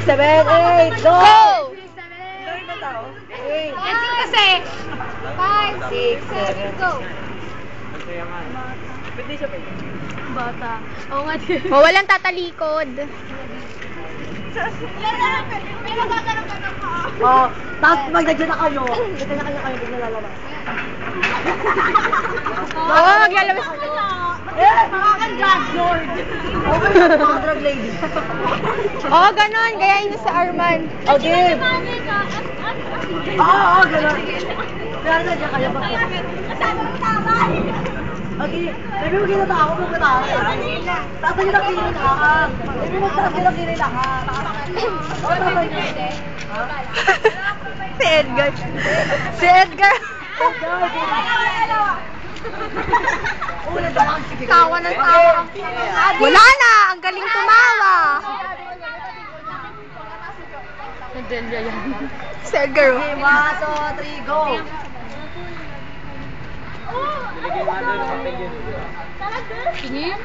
7, 8, go! Go! 8, Kasi 5, 6, 7. go! Bata. Oo nga din. O, walang tatalikod. Oh, tapos magdagyan na kayo. Magdagyan na kayo, bigla lalabas. Oo, maglalabas. Makaka-drag lord. Okay, drag lady. Oo, ganon. Gayahin niyo sa Arman. Okay. Oo, gano'n. Kaya nandiyan kayo ba? Okay, sabi mo ginata ako, magkatawa. Tapos yun ang kinilahan. Sabi mo tapos yun ang kinilahan. Si Edgar. Si Edgar. Tawa ng tawa. Wala na. Ang galing tumawa. Si Edgar. Okay, 1, 2, 3, go! Tingin?